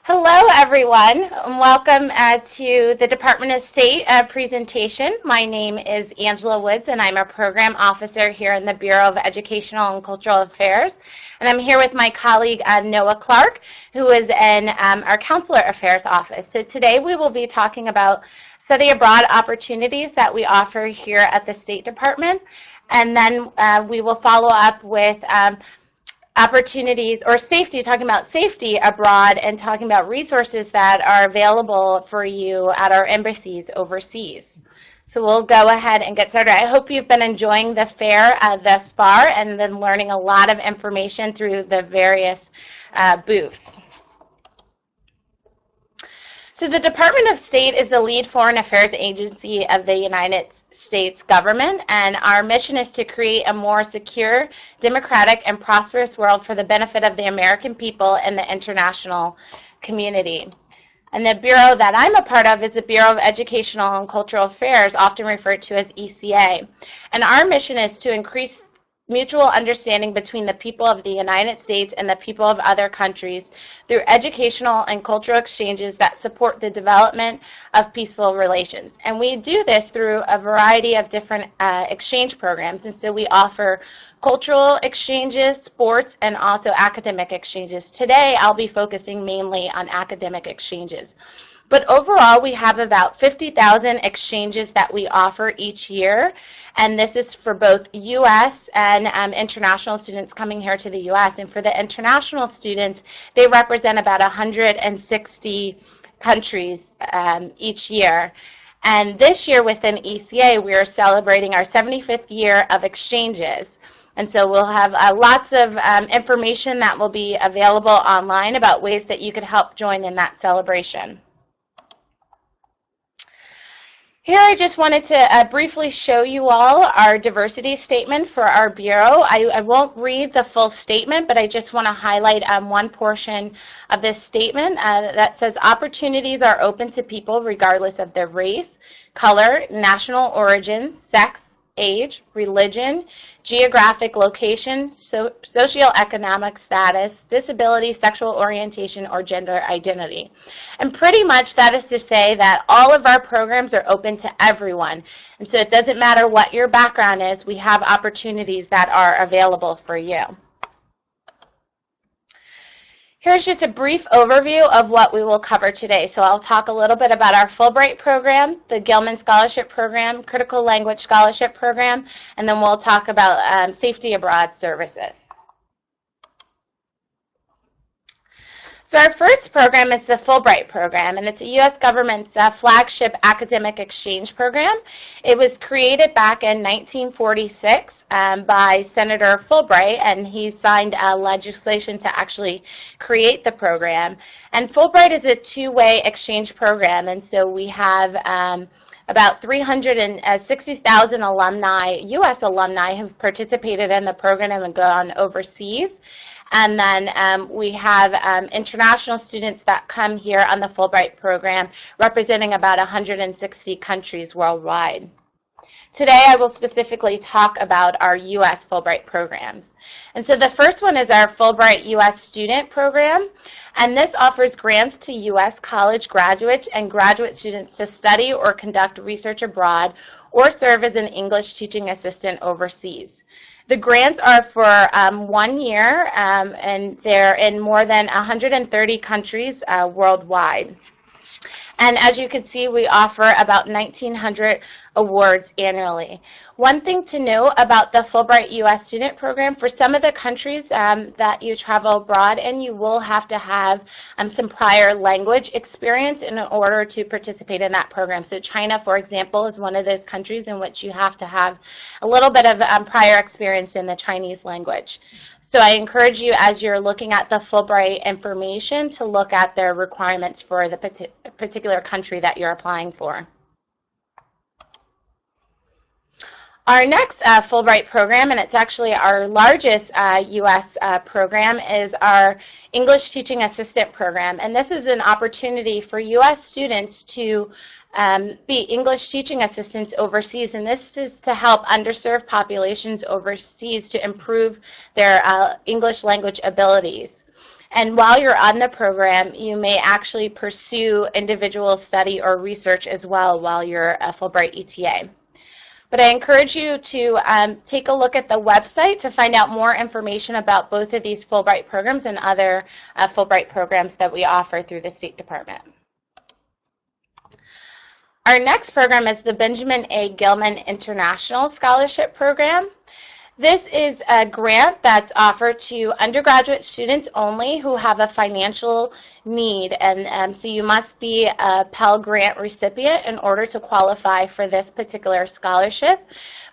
Hello, everyone, and welcome to the Department of State presentation. My name is Angela Woods, and I'm a program officer here in the Bureau of Educational and Cultural Affairs. And I'm here with my colleague, Noah Clark, who is in our Counselor Affairs office. So today we will be talking about study abroad opportunities that we offer here at the State Department. And then we will follow up with opportunities or safety, talking about safety abroad and talking about resources that are available for you at our embassies overseas. So we'll go ahead and get started. I hope you've been enjoying the fair thus far and been learning a lot of information through the various booths. So the Department of State is the lead foreign affairs agency of the United States government, and our mission is to create a more secure, democratic, and prosperous world for the benefit of the American people and the international community. And the bureau that I'm a part of is the Bureau of Educational and Cultural Affairs, often referred to as ECA. And our mission is to increase mutual understanding between the people of the United States and the people of other countries through educational and cultural exchanges that support the development of peaceful relations. And we do this through a variety of different exchange programs. And so we offer cultural exchanges, sports, and also academic exchanges. Today, I'll be focusing mainly on academic exchanges. But overall, we have about 50,000 exchanges that we offer each year, and this is for both U.S. and international students coming here to the U.S. And for the international students, they represent about 160 countries each year. And this year within ECA, we are celebrating our 75th year of exchanges. And so we'll have lots of information that will be available online about ways that you could help join in that celebration. Here I just wanted to briefly show you all our diversity statement for our Bureau. I won't read the full statement, but I just want to highlight one portion of this statement that says opportunities are open to people regardless of their race, color, national origin, sex, age, religion, geographic location, socioeconomic status, disability, sexual orientation, or gender identity. And pretty much that is to say that all of our programs are open to everyone. And so it doesn't matter what your background is, we have opportunities that are available for you. Here's just a brief overview of what we will cover today. So I'll talk a little bit about our Fulbright Program, the Gilman Scholarship Program, Critical Language Scholarship Program, and then we'll talk about safety abroad services. So our first program is the Fulbright Program, and it's a U.S. government's flagship academic exchange program. It was created back in 1946 by Senator Fulbright, and he signed legislation to actually create the program. And Fulbright is a two-way exchange program, and so we have about 360,000 alumni, U.S. alumni, who've participated in the program and gone overseas. And then we have international students that come here on the Fulbright program, representing about 160 countries worldwide. Today, I will specifically talk about our U.S. Fulbright programs. And so the first one is our Fulbright U.S. Student Program. And this offers grants to U.S. college graduates and graduate students to study or conduct research abroad or serve as an English teaching assistant overseas. The grants are for 1 year, and they're in more than 130 countries worldwide. And as you can see, we offer about 1,900 awards annually. One thing to know about the Fulbright U.S. Student Program, for some of the countries that you travel abroad in, you will have to have some prior language experience in order to participate in that program. So China, for example, is one of those countries in which you have to have a little bit of prior experience in the Chinese language. So I encourage you, as you're looking at the Fulbright information, to look at their requirements for the particular country that you're applying for. Our next Fulbright program, and it's actually our largest U.S. program, is our English Teaching Assistant Program. And this is an opportunity for U.S. students to be English teaching assistants overseas, and this is to help underserved populations overseas to improve their English language abilities. And while you're on the program, you may actually pursue individual study or research as well while you're a Fulbright ETA. But I encourage you to take a look at the website to find out more information about both of these Fulbright programs and other Fulbright programs that we offer through the State Department. Our next program is the Benjamin A. Gilman International Scholarship Program. This is a grant that's offered to undergraduate students only who have a financial need, and so you must be a Pell Grant recipient in order to qualify for this particular scholarship.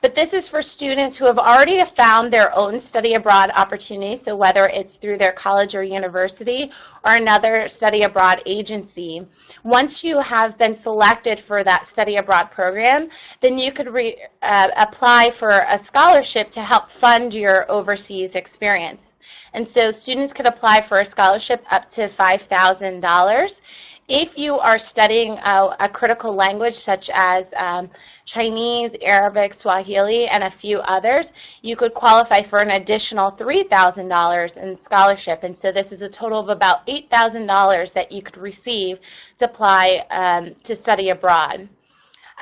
But this is for students who have already found their own study abroad opportunity, so whether it's through their college or university or another study abroad agency. Once you have been selected for that study abroad program, then you could apply for a scholarship to help fund your overseas experience. And so students could apply for a scholarship up to $5,000. If you are studying a critical language such as Chinese, Arabic, Swahili, and a few others, you could qualify for an additional $3,000 in scholarship. And so this is a total of about $8,000 that you could receive to apply to study abroad.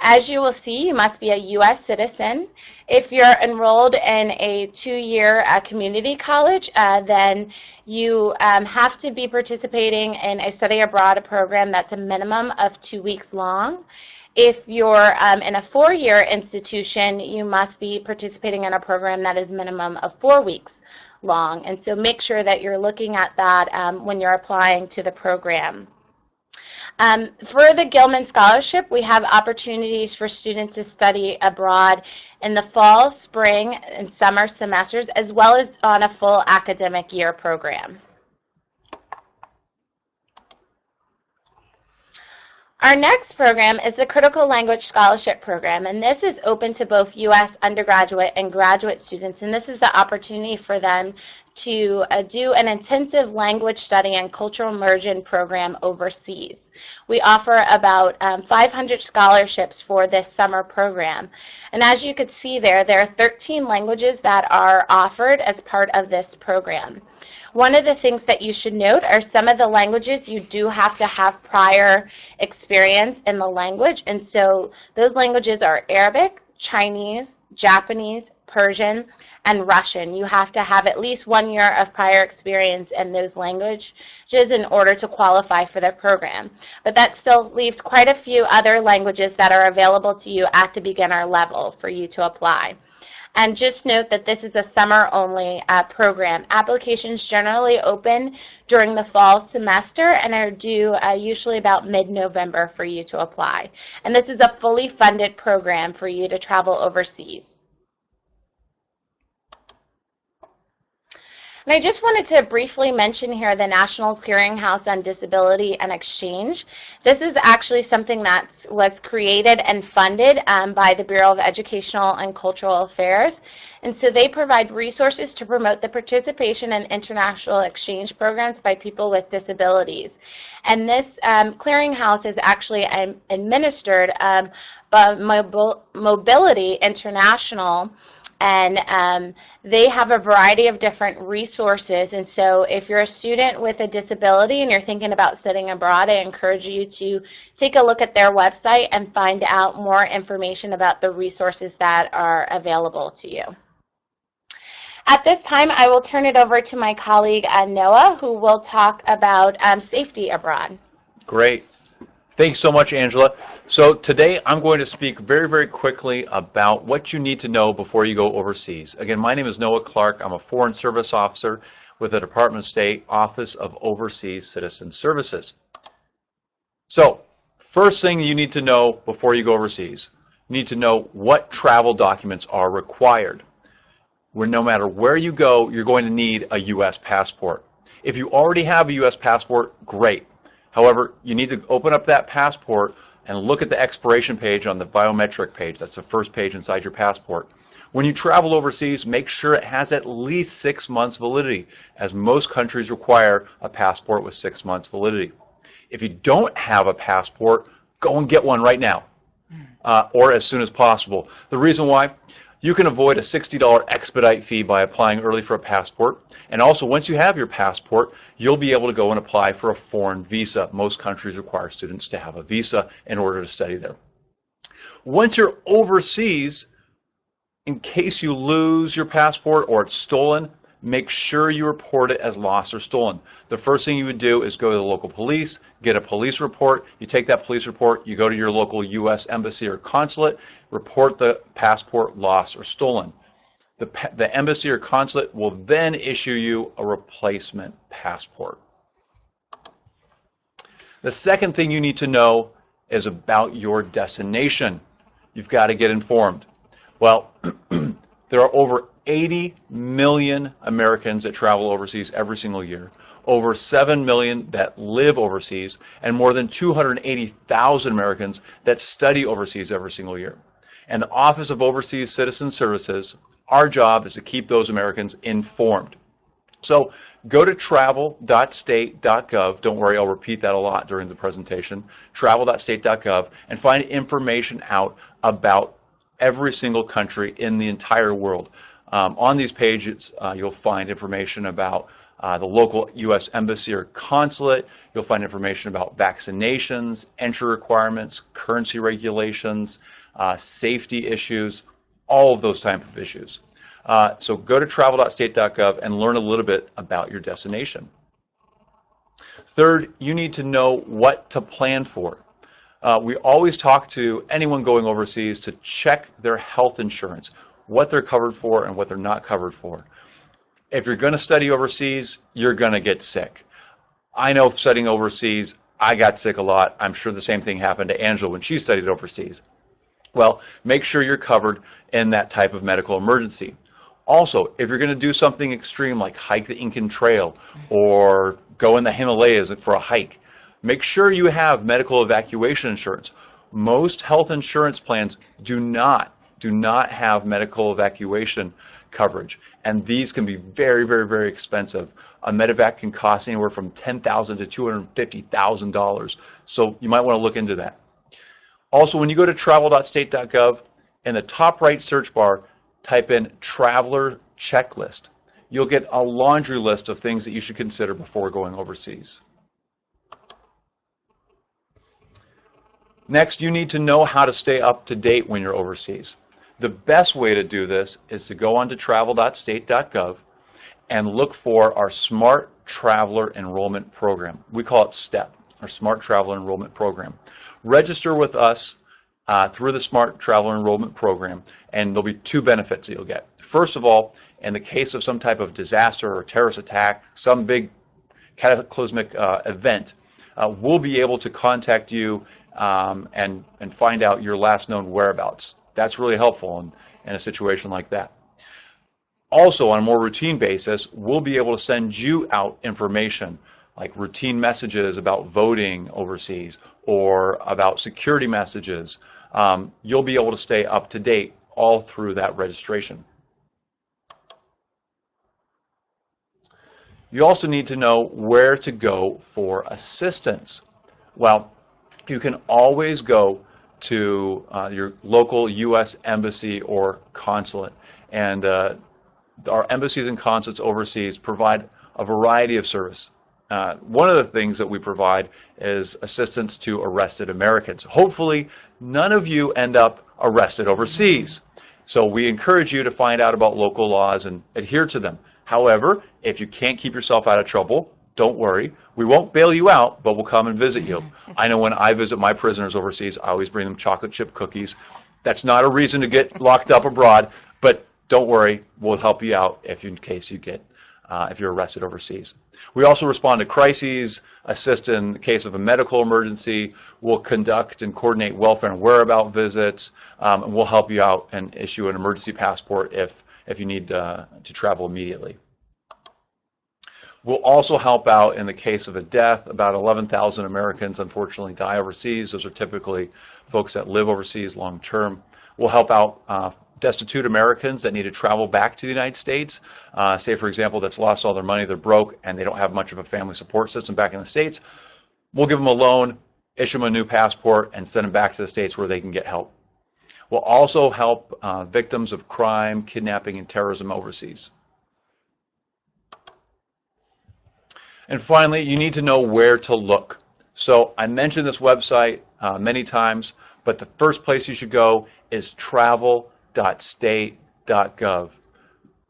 As you will see, you must be a U.S. citizen. If you're enrolled in a 2-year community college, then you have to be participating in a study abroad program that's a minimum of 2 weeks long. If you're in a 4-year institution, you must be participating in a program that is minimum of 4 weeks long. And so make sure that you're looking at that when you're applying to the program. For the Gilman Scholarship, we have opportunities for students to study abroad in the fall, spring, and summer semesters, as well as on a full academic year program. Our next program is the Critical Language Scholarship Program, and this is open to both U.S. undergraduate and graduate students, and this is the opportunity for them to do an intensive language study and cultural immersion program overseas. We offer about 500 scholarships for this summer program, and as you could see there are 13 languages that are offered as part of this program. One of the things that you should note are some of the languages you do have to have prior experience in the language, and so those languages are Arabic, Chinese, Japanese, Persian, and Russian. You have to have at least 1 year of prior experience in those languages in order to qualify for the program. But that still leaves quite a few other languages that are available to you at the beginner level for you to apply. And just note that this is a summer-only program. Applications generally open during the fall semester and are due usually about mid-November for you to apply. And this is a fully funded program for you to travel overseas. And I just wanted to briefly mention here the National Clearinghouse on Disability and Exchange. This is actually something that was created and funded by the Bureau of Educational and Cultural Affairs. And so they provide resources to promote the participation in international exchange programs by people with disabilities. And this clearinghouse is actually administered by Mobility International, and they have a variety of different resources. And so if you're a student with a disability and you're thinking about studying abroad, I encourage you to take a look at their website and find out more information about the resources that are available to you. At this time, I will turn it over to my colleague Noah, who will talk about safety abroad. Great. Thanks so much, Angela. So today I'm going to speak very, very quickly about what you need to know before you go overseas. Again, my name is Noah Clark. I'm a Foreign Service Officer with the Department of State Office of Overseas Citizen Services. So, first thing you need to know before you go overseas, you need to know what travel documents are required. No matter where you go, you're going to need a U.S. passport. If you already have a U.S. passport, great. However, you need to open up that passport and look at the expiration page on the biometric page. That's the first page inside your passport. When you travel overseas, make sure it has at least 6 months validity, as most countries require a passport with 6 months validity. If you don't have a passport, go and get one right now, or as soon as possible. The reason why, You can avoid a $60 expedite fee by applying early for a passport. And also, once you have your passport, you'll be able to go and apply for a foreign visa. Most countries require students to have a visa in order to study there. Once you're overseas, in case you lose your passport or it's stolen, make sure you report it as lost or stolen. The first thing you would do is go to the local police, get a police report. You take that police report, you go to your local U.S. embassy or consulate, report the passport lost or stolen. The embassy or consulate will then issue you a replacement passport. The second thing you need to know is about your destination. You've got to get informed. Well, there are over 80 million Americans that travel overseas every single year, over 7 million that live overseas, and more than 280,000 Americans that study overseas every single year. And the Office of Overseas Citizen Services, our job is to keep those Americans informed. So go to travel.state.gov. Don't worry, I'll repeat that a lot during the presentation. Travel.state.gov, and find information out about every single country in the entire world. On these pages, you'll find information about the local U.S. embassy or consulate. You'll find information about vaccinations, entry requirements, currency regulations, safety issues, all of those type of issues. So go to travel.state.gov and learn a little bit about your destination. Third, you need to know what to plan for. We always talk to anyone going overseas to check their health insurance, what they're covered for and what they're not covered for. If you're going to study overseas, you're going to get sick. I know studying overseas, I got sick a lot. I'm sure the same thing happened to Angela when she studied overseas. Well, make sure you're covered in that type of medical emergency. Also, if you're going to do something extreme like hike the Incan Trail or go in the Himalayas for a hike, make sure you have medical evacuation insurance. Most health insurance plans do not have medical evacuation coverage, and these can be very, very, very expensive. A medevac can cost anywhere from $10,000 to $250,000, so you might want to look into that. Also, when you go to travel.state.gov, in the top right search bar, type in traveler checklist. You'll get a laundry list of things that you should consider before going overseas. Next, you need to know how to stay up to date when you're overseas. The best way to do this is to go onto travel.state.gov and look for our Smart Traveler Enrollment Program. We call it STEP, our Smart Traveler Enrollment Program. Register with us through the Smart Traveler Enrollment Program, and there'll be two benefits that you'll get. First of all, in the case of some type of disaster or terrorist attack, some big cataclysmic event, we'll be able to contact you and find out your last known whereabouts. That's really helpful in a situation like that. Also, on a more routine basis, we'll be able to send you out information like routine messages about voting overseas or about security messages. You'll be able to stay up to date all through that registration. You also need to know where to go for assistance. Well, you can always go to your local U.S. embassy or consulate, and our embassies and consulates overseas provide a variety of service. One of the things that we provide is assistance to arrested Americans. Hopefully, none of you end up arrested overseas. So we encourage you to find out about local laws and adhere to them. However, if you can't keep yourself out of trouble, don't worry. We won't bail you out, but we'll come and visit you. I know when I visit my prisoners overseas, I always bring them chocolate chip cookies. That's not a reason to get locked up abroad, but don't worry, we'll help you out if you're arrested overseas. We also respond to crises, assist in the case of a medical emergency. We'll conduct and coordinate welfare and whereabout visits, and we'll help you out and issue an emergency passport if you need to travel immediately. We'll also help out in the case of a death. About 11,000 Americans unfortunately die overseas. Those are typically folks that live overseas long term. We'll help out destitute Americans that need to travel back to the United States. Say, for example, that's lost all their money, they're broke, and they don't have much of a family support system back in the States. We'll give them a loan, issue them a new passport, and send them back to the States where they can get help. will also help victims of crime, kidnapping, and terrorism overseas. And finally, you need to know where to look. So I mentioned this website many times, but the first place you should go is travel.state.gov.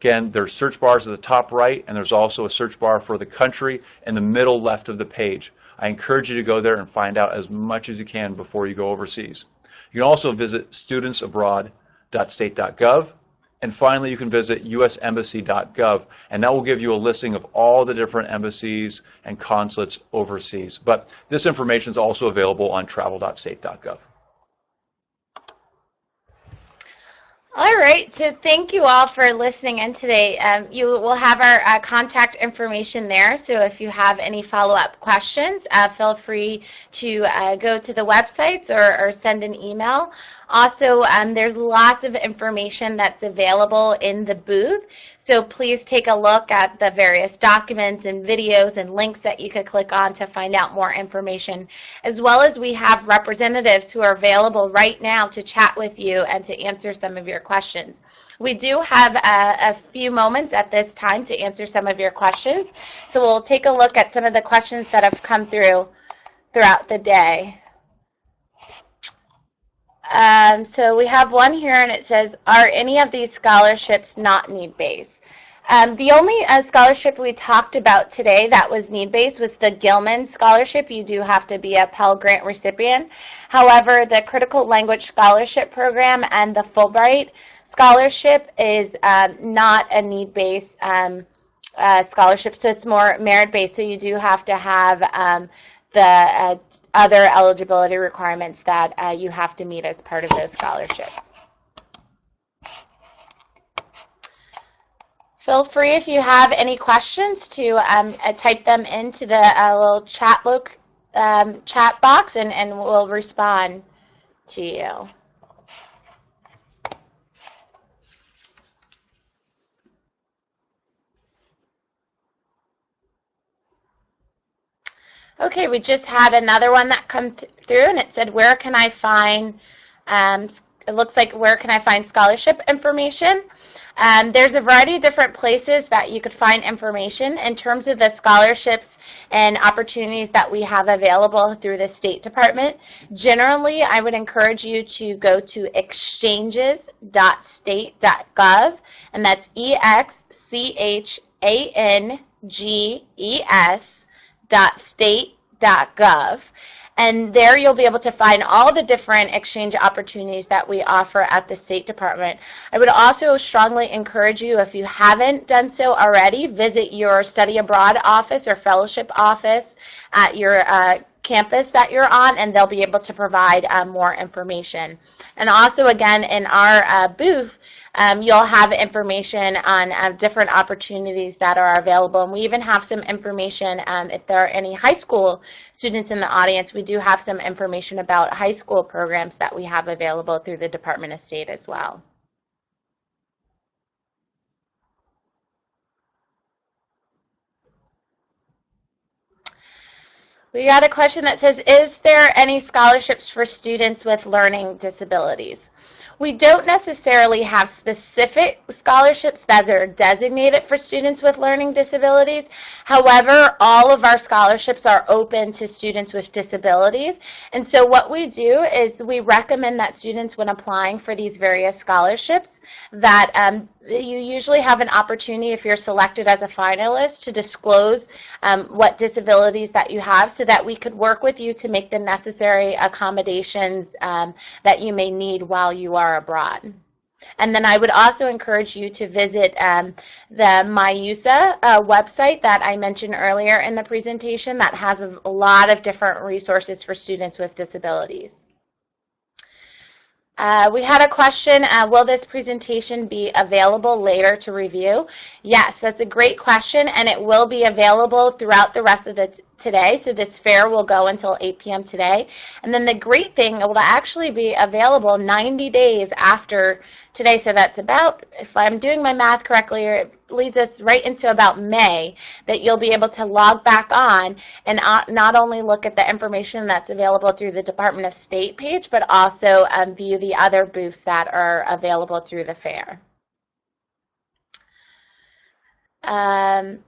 Again, there's search bars at the top right, and there's also a search bar for the country in the middle left of the page. I encourage you to go there and find out as much as you can before you go overseas. You can also visit studentsabroad.state.gov. And finally, you can visit usembassy.gov, and that will give you a listing of all the different embassies and consulates overseas. But this information is also available on travel.state.gov. All right, so thank you all for listening in today. You will have our contact information there, so if you have any follow-up questions, feel free to go to the websites or send an email. Also, there's lots of information that's available in the booth, so please take a look at the various documents and videos and links that you could click on to find out more information, as well as we have representatives who are available right now to chat with you and to answer some of your questions. We do have a few moments at this time to answer some of your questions, so we'll take a look at some of the questions that have come throughout the day. So we have one here, and it says, are any of these scholarships not need-based? The only scholarship we talked about today that was need-based was the Gilman Scholarship. You do have to be a Pell Grant recipient. However, the Critical Language Scholarship Program and the Fulbright Scholarship is not a need-based scholarship, so it's more merit-based, so you do have to have the other eligibility requirements that you have to meet as part of those scholarships. Feel free, if you have any questions, to type them into the little chat box, and we'll respond to you. Okay, we just had another one that come through, and it said, where can I find, it looks like, where can I find scholarship information? There's a variety of different places that you could find information in terms of the scholarships and opportunities that we have available through the State Department. Generally, I would encourage you to go to exchanges.state.gov, and that's exchanges.state.gov, and there you'll be able to find all the different exchange opportunities that we offer at the State Department. I would also strongly encourage you, if you haven't done so already, visit your study abroad office or fellowship office at your campus that you're on, and they'll be able to provide more information. And also, again, in our booth, you'll have information on different opportunities that are available. And we even have some information, if there are any high school students in the audience, we do have some information about high school programs that we have available through the Department of State as well. We got a question that says, is there any scholarships for students with learning disabilities? We don't necessarily have specific scholarships that are designated for students with learning disabilities. However, all of our scholarships are open to students with disabilities. And so what we do is we recommend that students, when applying for these various scholarships, that you usually have an opportunity, if you're selected as a finalist, to disclose what disabilities that you have, so that we could work with you to make the necessary accommodations that you may need while you are abroad. And then I would also encourage you to visit the MyUSA website that I mentioned earlier in the presentation, that has a lot of different resources for students with disabilities. We had a question, will this presentation be available later to review? Yes, that's a great question, and it will be available throughout the rest of today. So this fair will go until 8 p.m. today. And then the great thing, it will actually be available 90 days after today. So that's about, if I'm doing my math correctly, leads us right into about May that you'll be able to log back on and not only look at the information that's available through the Department of State page, but also view the other booths that are available through the fair.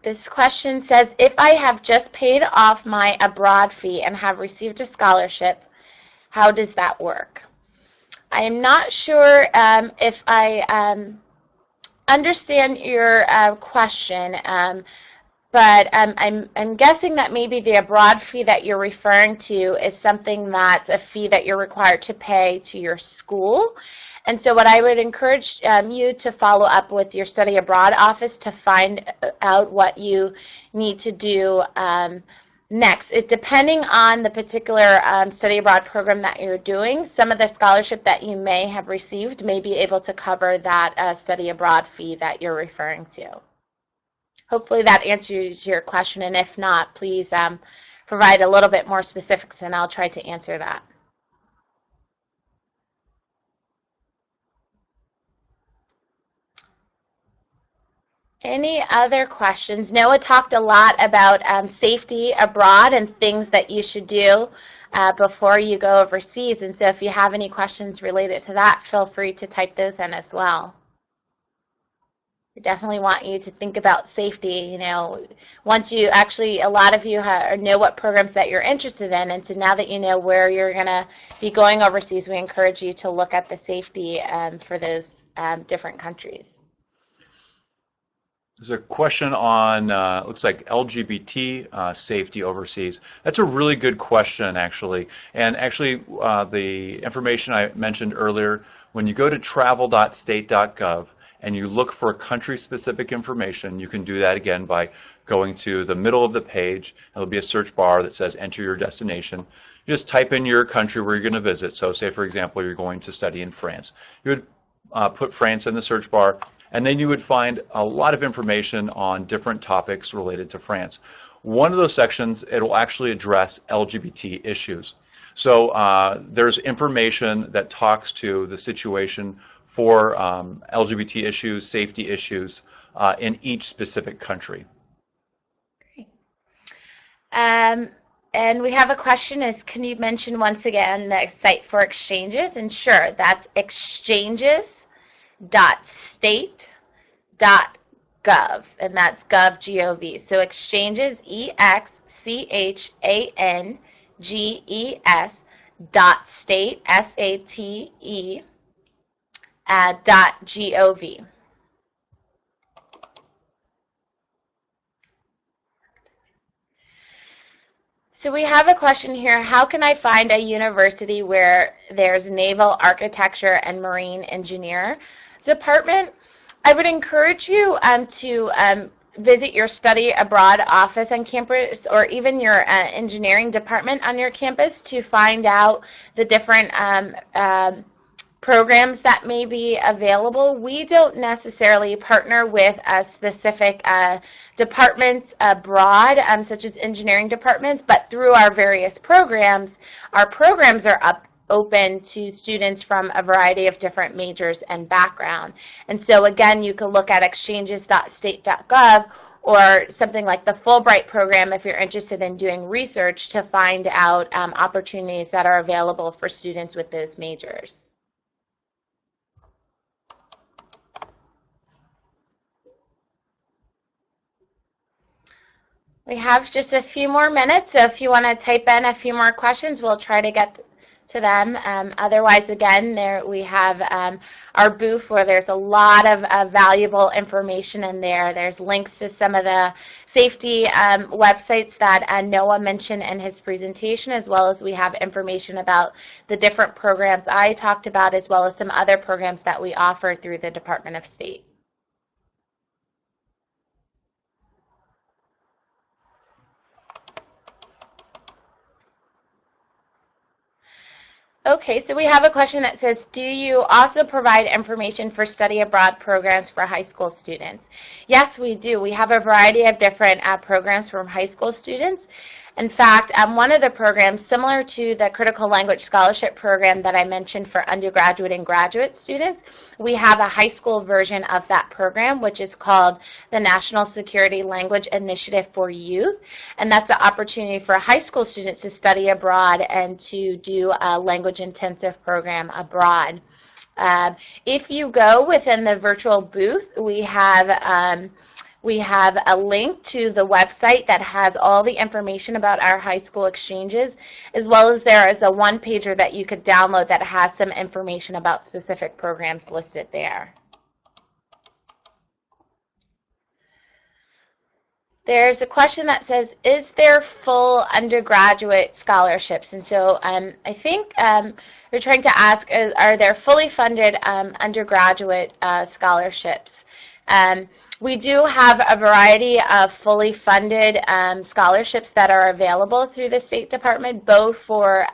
This question says, if I have just paid off my abroad fee and have received a scholarship, how does that work? I am not sure if I understand your question, but I'm guessing that maybe the abroad fee that you're referring to is something that's a fee that you're required to pay to your school. And so what I would encourage you to follow up with your study abroad office to find out what you need to do next. Depending on the particular study abroad program that you're doing, some of the scholarship that you may have received may be able to cover that study abroad fee that you're referring to. Hopefully that answers your question, and if not, please provide a little bit more specifics and I'll try to answer that. Any other questions? Noah talked a lot about safety abroad and things that you should do before you go overseas. And so if you have any questions related to that, feel free to type those in as well. I definitely want you to think about safety. You know, once you actually, a lot of you know what programs that you're interested in, and so now that you know where you're going to be going overseas, we encourage you to look at the safety for those different countries. There's a question on, looks like LGBT safety overseas. That's a really good question, actually. And actually, the information I mentioned earlier, when you go to travel.state.gov and you look for country-specific information, you can do that again by going to the middle of the page. There'll be a search bar that says enter your destination. You just type in your country where you're going to visit. So say, for example, you're going to study in France. You would put France in the search bar, and then you would find a lot of information on different topics related to France. One of those sections, it will actually address LGBT issues. So there's information that talks to the situation for LGBT issues, safety issues in each specific country. Great. And we have a question is, can you mention once again the site for exchanges? And sure, that's exchanges.state.gov, and that's gov, G-O-V. So exchanges, E-X-C-H-A-N-G-E-S dot state, S-A-T-E, dot G-O-V. So we have a question here, how can I find a university where there's naval architecture and marine engineer department? I would encourage you to visit your study abroad office on campus, or even your engineering department on your campus, to find out the different programs that may be available. We don't necessarily partner with specific departments abroad, such as engineering departments, but through our various programs, our programs are open to students from a variety of different majors and background. And so again, you can look at exchanges.state.gov or something like the Fulbright program if you're interested in doing research to find out opportunities that are available for students with those majors. We have just a few more minutes, so if you want to type in a few more questions, we'll try to get to them. Otherwise, again, there we have our booth where there's a lot of valuable information in there. There's links to some of the safety websites that Noah mentioned in his presentation, as well as we have information about the different programs I talked about, as well as some other programs that we offer through the Department of State. Okay, so we have a question that says, do you also provide information for study abroad programs for high school students? Yes, we do. We have a variety of different programs for high school students. In fact, one of the programs, similar to the Critical Language Scholarship program that I mentioned for undergraduate and graduate students, we have a high school version of that program, which is called the National Security Language Initiative for Youth, and that's an opportunity for high school students to study abroad and to do a language intensive program abroad. If you go within the virtual booth, we have a link to the website that has all the information about our high school exchanges, as well as there is a one-pager that you could download that has some information about specific programs listed there. There's a question that says, is there full undergraduate scholarships? And so I think you're trying to ask, are there fully funded undergraduate scholarships? We do have a variety of fully funded scholarships that are available through the State Department, both for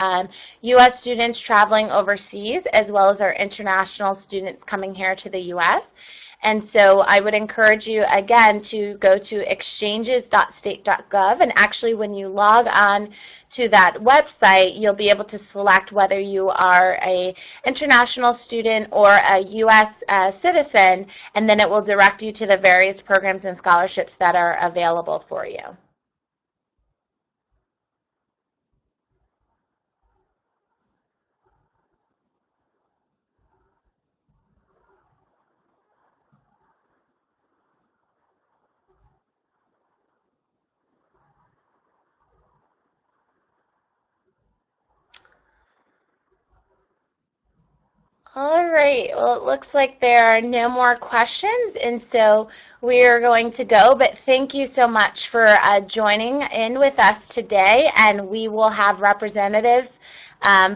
U.S. students traveling overseas as well as our international students coming here to the U.S. And so I would encourage you, again, to go to exchanges.state.gov, and actually when you log on to that website, you'll be able to select whether you are an international student or a U.S. Citizen, and then it will direct you to the various programs and scholarships that are available for you. All right, well, it looks like there are no more questions, and so we are going to go, but thank you so much for joining in with us today, and we will have representatives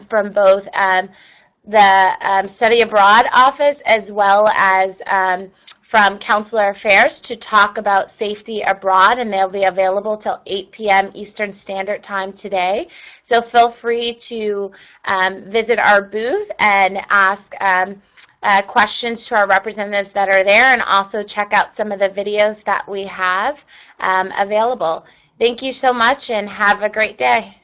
from both the Study Abroad Office as well as from Consular Affairs to talk about safety abroad, and they'll be available till 8 p.m. Eastern Standard Time today. So feel free to visit our booth and ask questions to our representatives that are there, and also check out some of the videos that we have available. Thank you so much and have a great day.